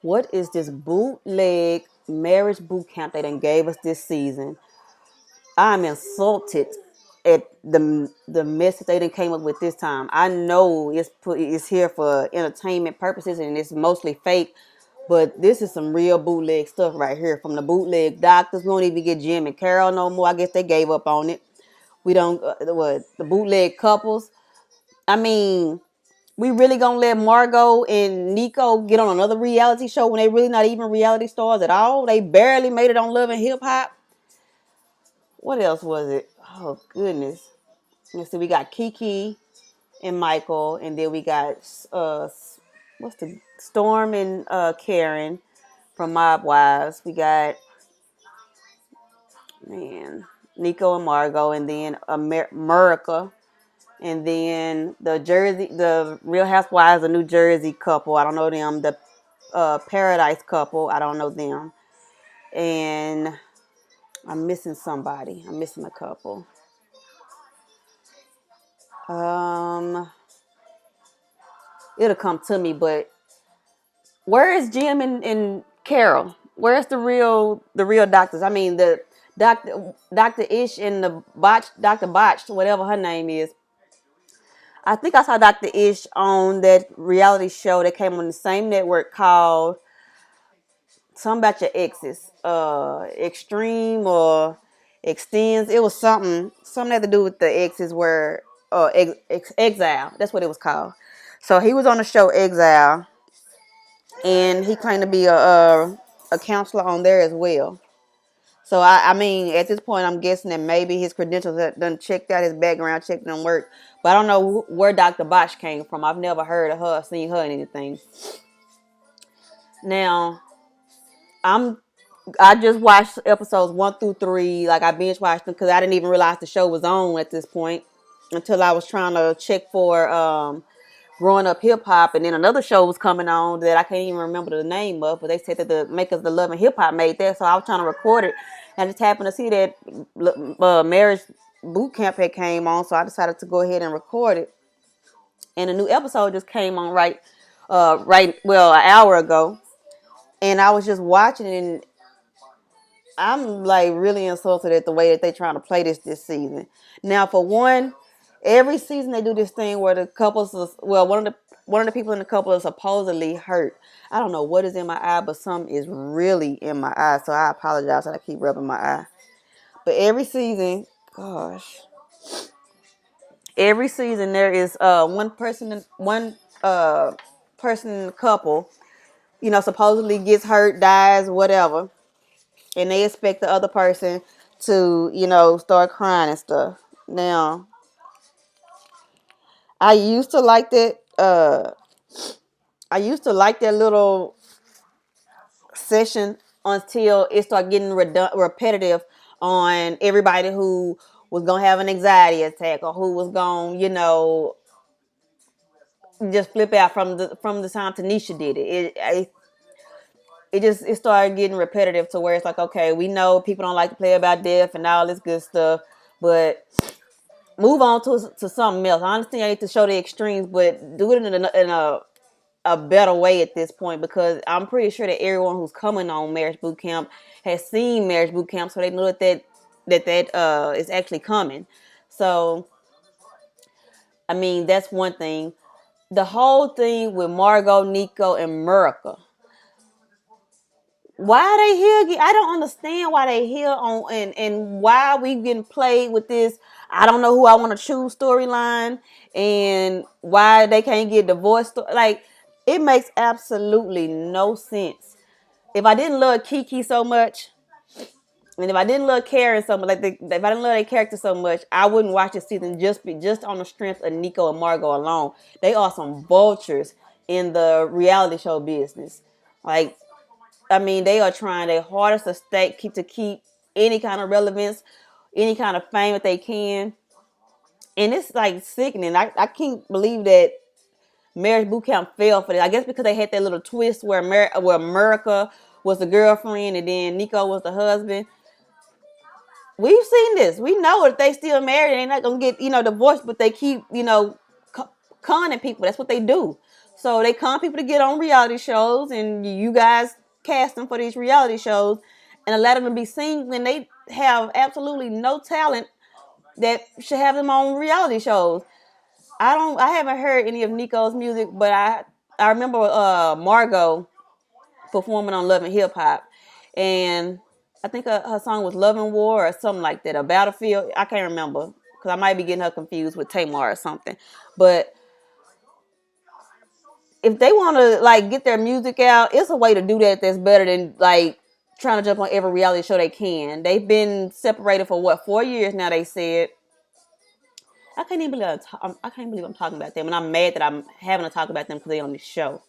What is this bootleg marriage boot camp they done gave us this season? I'm insulted at the message they done came up with this time. I know it's here for entertainment purposes and it's mostly fake, but this is some real bootleg stuff right here from the bootleg doctors. We don't even get Jim and Carol no more. I guess they gave up on it. We don't the bootleg couples. I mean, we really gonna let Margot and Nico get on another reality show when they really not even reality stars at all? They barely made it on Love and Hip Hop. What else was it? Oh goodness. Let's see. We got Kiki and Michael, and then we got what's the Storm and Karen from Mob Wives. We got man Nico and Margot, and then America. And then the Real Housewives of New Jersey couple. I don't know them. The Paradise couple. I don't know them. And I'm missing somebody. I'm missing a couple. Um, it'll come to me. But where is Jim and Carol? Where's the real doctors? I mean the Doctor Ish and the Doctor Botched, whatever her name is. I think I saw Dr. Ish on that reality show that came on the same network called something about your exes, extreme or extends. It was something had to do with the exes where exile. That's what it was called. So he was on the show Exile, and he claimed to be a counselor on there as well. So I mean, at this point, I'm guessing that maybe his credentials have done checked out, his background checked done work. But I don't know where Dr. Bosch came from. I've never heard of her, seen her in anything. Now, I'm I just watched episodes 1 through 3. Like I binge watched them because I didn't even realize the show was on at this point until I was trying to check for growing up hip hop, and then another show was coming on that I can't even remember the name of, but they said that the makers of the Love and Hip Hop made that, so I was trying to record it, and I just happened to see that marriage boot camp had came on, so I decided to go ahead and record it, and a new episode just came on well an hour ago, and I was just watching it, and I'm like really insulted at the way that they trying to play this season. Now, for one, every season they do this thing where the couples, one of the people in the couple is supposedly hurt. I don't know what is in my eye, but something is really in my eye. So I apologize that I keep rubbing my eye. But every season, gosh, every season there is one person in the couple, supposedly gets hurt, dies, whatever, and they expect the other person to, start crying and stuff. Now, I used to like that. I used to like that little session until it started getting repetitive on everybody who was gonna have an anxiety attack or who was gonna, just flip out from the time Tanisha did it. It started getting repetitive to where it's like, okay, we know people don't like to play about death and all this good stuff, but move on to something else. I understand I need to show the extremes, but do it in a better way at this point, because I'm pretty sure that everyone who's coming on Marriage Boot Camp has seen Marriage Boot Camp, so they know that is actually coming. So, I mean, that's one thing. The whole thing with Margot, Nico, and Murica. Why are they here? I don't understand why they here on and why we getting played with this. I don't know who I want to choose storyline, and why they can't get divorced. Like, it makes absolutely no sense. If I didn't love Kiki so much, and if I didn't love Karen so much, if I didn't love their character so much, I wouldn't watch this season just on the strength of Nico and Margot alone. They are some vultures in the reality show business. Like, I mean, they are trying their hardest to keep any kind of relevance, any kind of fame that they can. And it's like sickening. I can't believe that Marriage Boot Camp failed for this. I guess because they had that little twist where America was the girlfriend and then Nico was the husband. We've seen this. We know if they still married, they're not gonna get divorced, but they keep conning people. That's what they do. So they con people to get on reality shows, and you guys cast them for these reality shows, and allow them to be seen when they have absolutely no talent that should have them on reality shows. I haven't heard any of Nico's music, but I remember Margot performing on Love and Hip Hop, and I think her song was Love and War or something like that, a Battlefield. I can't remember because I might be getting her confused with Tamar or something. But if they want to like get their music out, it's a way to do that that's better than like trying to jump on every reality show they can. They've been separated for what, 4 years now? They said. I can't believe I'm talking about them, and I'm mad that I'm having to talk about them because they're on this show.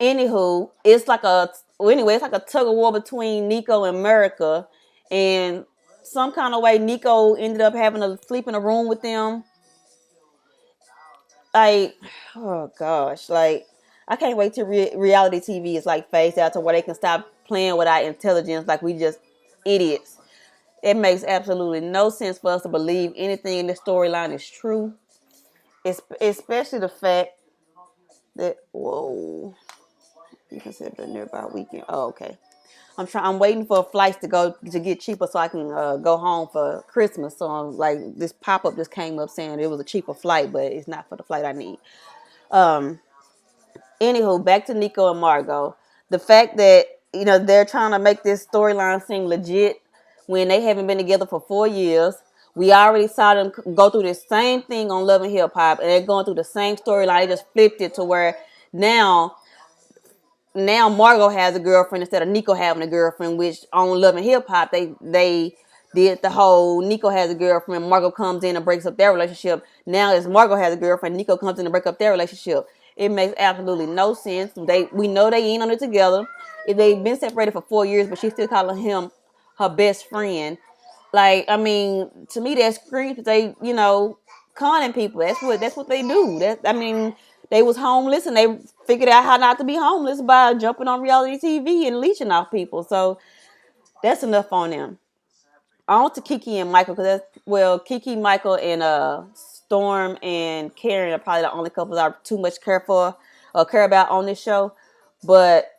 Anywho, it's like a tug of war between Nico and America, and some kind of way Nico ended up having to sleep in a room with them. Like, oh gosh, like I can't wait till reality TV is like phased out to where they can stop playing with our intelligence like we just idiots. It makes absolutely no sense for us to believe anything in this storyline is true. It's especially the fact that whoa, you can set a nearby weekend. Oh, okay. I'm waiting for flights to get cheaper so I can go home for Christmas. So like this pop up just came up saying it was a cheaper flight, but it's not for the flight I need. Um, Anywho, back to Nico and Margot. The fact that they're trying to make this storyline seem legit when they haven't been together for 4 years. We already saw them go through the same thing on Love and Hip Hop, and they're going through the same storyline. They just flipped it to where now Margot has a girlfriend instead of Nico having a girlfriend, which on Love and Hip Hop they did the whole Nico has a girlfriend, Margot comes in and breaks up their relationship. Now it's Margot has a girlfriend, Nico comes in and break up their relationship. It makes absolutely no sense. We know they ain't on it together. If they've been separated for 4 years, but she's still calling him her best friend. Like, I mean, to me that screams that they, conning people. That's what they do. They was homeless and they figured out how not to be homeless by jumping on reality TV and leeching off people. So that's enough on them. On to Kiki and Michael Kiki, Michael, and Storm and Karen are probably the only couples I too much care for or care about on this show. But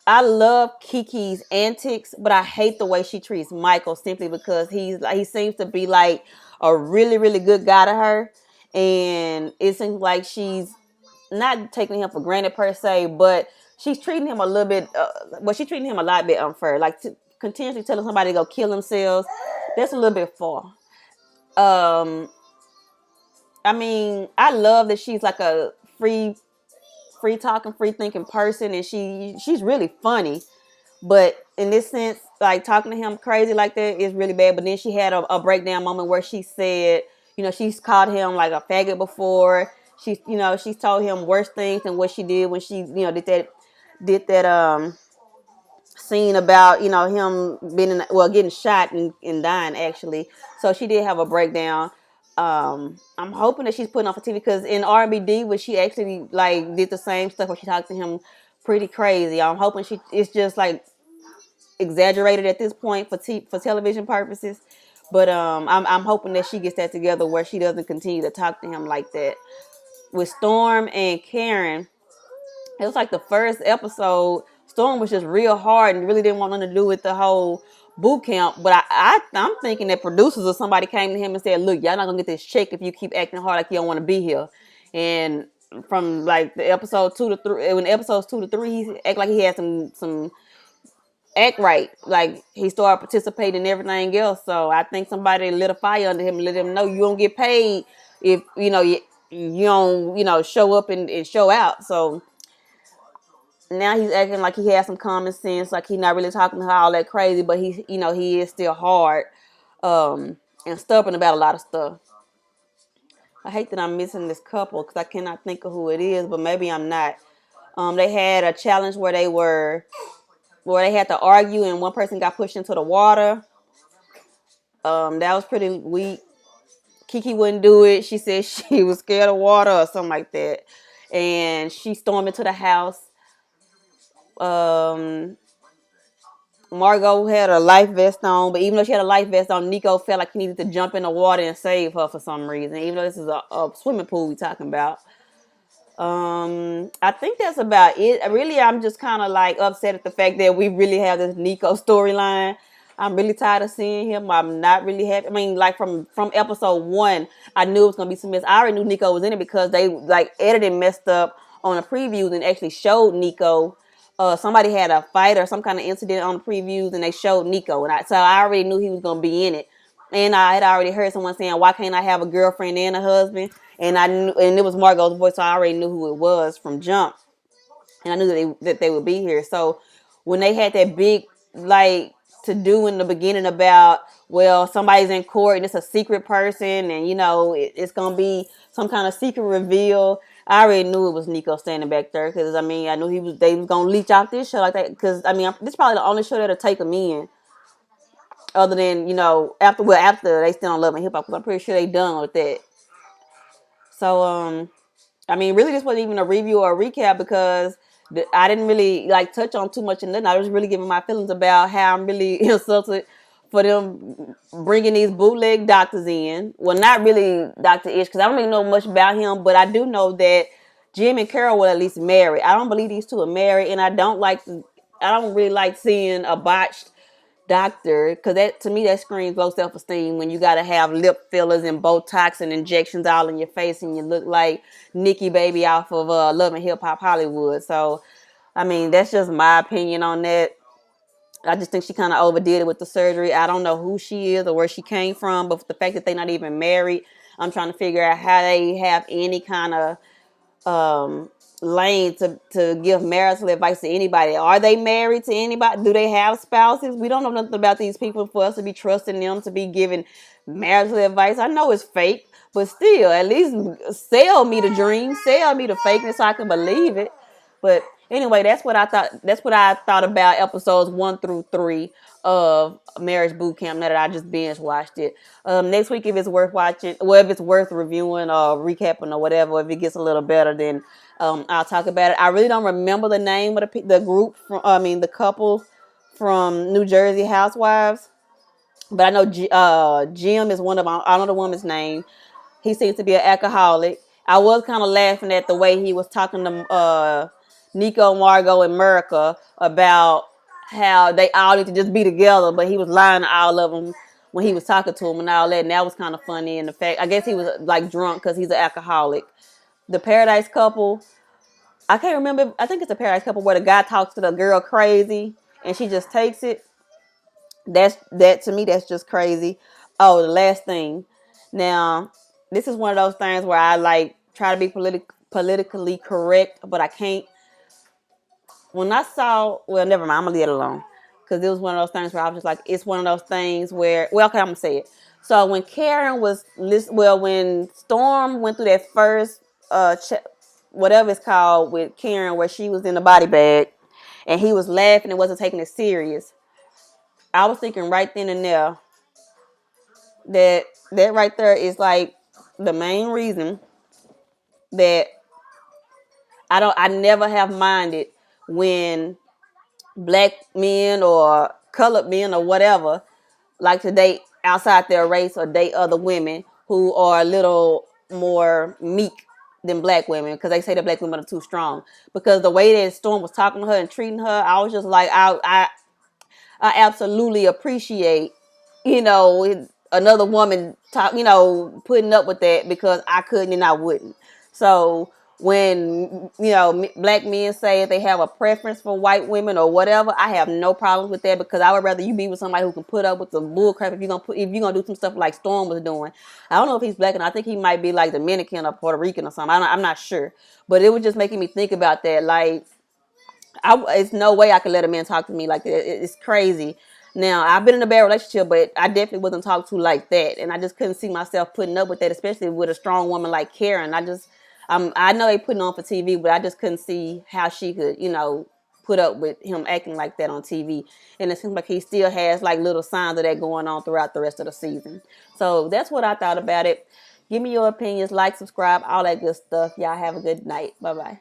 I love Kiki's antics, but I hate the way she treats Michael simply because he seems to be like a really, really good guy to her. And it seems like she's not taking him for granted per se, but she's treating him a little bit, she's treating him a lot bit unfair. Like continuously telling somebody to go kill themselves, that's a little bit far. I love that she's like a free talking, free thinking person, and she's really funny. But in this sense, like talking to him crazy like that is really bad. But then she had a breakdown moment where she said, she's called him like a faggot before. She's told him worse things than what she did when she, did that scene about, him getting shot and dying actually. So she did have a breakdown. I'm hoping that she's putting off a TV because in R&B when she actually like did the same stuff where she talked to him pretty crazy. I'm hoping it's just like exaggerated at this point for television purposes. But I'm hoping that she gets that together where she doesn't continue to talk to him like that. With Storm and Karen, it was like the first episode. Storm was just real hard and really didn't want nothing to do with the whole boot camp. But I'm thinking that producers or somebody came to him and said, "Look, y'all not gonna get this check if you keep acting hard like you don't want to be here." And from like the episode 2 to 3, when episodes 2 to 3, he act like he had some act right. Like he started participating in everything else. So I think somebody lit a fire under him and let him know you don't get paid if you don't show up and show out. So now he's acting like he has some common sense, like he's not really talking to her all that crazy, but he is still hard and stubborn about a lot of stuff. I hate that I'm missing this couple because I cannot think of who it is, but maybe I'm not. They had a challenge where they had to argue and one person got pushed into the water. That was pretty weak. Kiki wouldn't do it. She said she was scared of water or something like that, and she stormed into the house. Margot had a life vest on, but even though she had a life vest on, Nico felt like he needed to jump in the water and save her for some reason. Even though this is a swimming pool we talking about. I think that's about it. Really, I'm just kind of like upset at the fact that we really have this Nico storyline. I'm really tired of seeing him. I'm not really happy. I mean, like from episode 1, I knew it was gonna be some mess. I already knew Nico was in it because they like editing messed up on the previews and actually showed Nico. Somebody had a fight or some kind of incident on the previews and they showed Nico, and so I already knew he was gonna be in it. And I had already heard someone saying, "Why can't I have a girlfriend and a husband?" And I knew, and it was Margot's voice, so I already knew who it was from jump, and I knew that they would be here. So when they had that big like to do in the beginning about, well, somebody's in court and it's a secret person, and it's gonna be some kind of secret reveal. I already knew it was Nico standing back there because I mean I knew they was gonna leech out this show like that because I mean this is probably the only show that'll take them in other than after they still on Love and Hip Hop because I'm pretty sure they done with that. So I mean really this wasn't even a review or a recap because I didn't really like touch on too much in nothing. I was really giving my feelings about how I'm really insulted for them bringing these bootleg doctors in. Well, not really Dr. Ish because I don't really know much about him, but I do know that Jim and Carol were at least married. I don't believe these two are married, and I don't really like seeing a botched doctor because that to me that screams low self-esteem when you got to have lip fillers and Botox and injections all in your face and you look like Nikki Baby off of Love and Hip Hop Hollywood. So I mean that's just my opinion on that. I just think she kind of overdid it with the surgery. I don't know who she is or where she came from, but the fact that they're not even married, I'm trying to figure out how they have any kind of lane to give marital advice to anybody. Are they married to anybody? Do they have spouses? We don't know nothing about these people for us to be trusting them to be giving marital advice. I know it's fake, but still, at least sell me the dream, sell me the fakeness so I can believe it. But anyway, that's what I thought. That's what I thought about episodes 1 through 3 of Marriage Bootcamp. Now that I just binge watched it. Next week, if it's worth watching, well, if it's worth reviewing or recapping or whatever, if it gets a little better, then I'll talk about it. I really don't remember the name of the group from. I mean, the couple from New Jersey Housewives, but I know Jim is one of them. I don't know the woman's name. He seems to be an alcoholic. I was kind of laughing at the way he was talking to Nico, Margot, and America about how they all need to just be together, but he was lying to all of them when he was talking to them and all that, and that was kind of funny. And the fact, I guess he was like drunk because he's an alcoholic. The Paradise couple, I can't remember. I think it's a Paradise couple where the guy talks to the girl crazy and she just takes it. That to me, that's just crazy. Oh, the last thing. Now, this is one of those things where I like try to be politically correct, but I can't. When I saw, well, never mind, I'm gonna leave it alone because it was one of those things where I was just like, it's one of those things where, well, okay, I'm gonna say it. So when when Storm went through that first whatever it's called with Karen, where she was in the body bag and he was laughing and wasn't taking it serious, I was thinking right then and there that right there is like the main reason that I never have minded when black men or colored men or whatever like to date outside their race or date other women who are a little more meek than black women because they say that black women are too strong. Because the way that Storm was talking to her and treating her, I was just like, I absolutely appreciate, another woman putting up with that because I couldn't and I wouldn't. So when, black men say they have a preference for white women or whatever, I have no problems with that because I would rather you be with somebody who can put up with the bull crap if you're gonna do some stuff like Storm was doing. I don't know if he's black, and I think he might be like Dominican or Puerto Rican or something. I'm not sure, but it was just making me think about that. Like, it's no way I could let a man talk to me like that. It's crazy. Now, I've been in a bad relationship, but I definitely wasn't talked to like that. And I just couldn't see myself putting up with that, especially with a strong woman like Karen. I know they putting on for TV, but I just couldn't see how she could, put up with him acting like that on TV. And it seems like he still has like little signs of that going on throughout the rest of the season. So that's what I thought about it. Give me your opinions, like, subscribe, all that good stuff. Y'all have a good night. Bye-bye.